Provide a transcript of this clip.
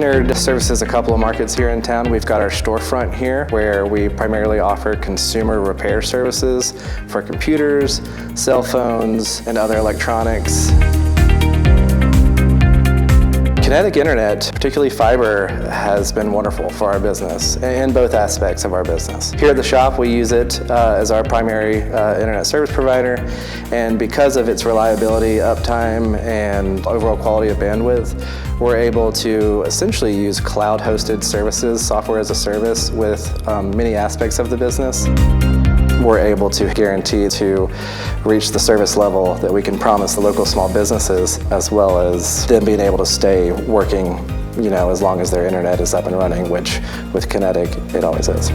Vineyard services a couple of markets here in town. We've got our storefront here where we primarily offer consumer repair services for computers, cell phones, and other electronics. Kinetic Internet, particularly fiber, has been wonderful for our business in both aspects of our business. Here at the shop, we use it as our primary internet service provider, and because of its reliability, uptime, and overall quality of bandwidth, we're able to essentially use cloud-hosted services, software as a service, with many aspects of the business. We're able to guarantee to reach the service level that we can promise the local small businesses, as well as them being able to stay working, as long as their internet is up and running, which with Kinetic, it always is.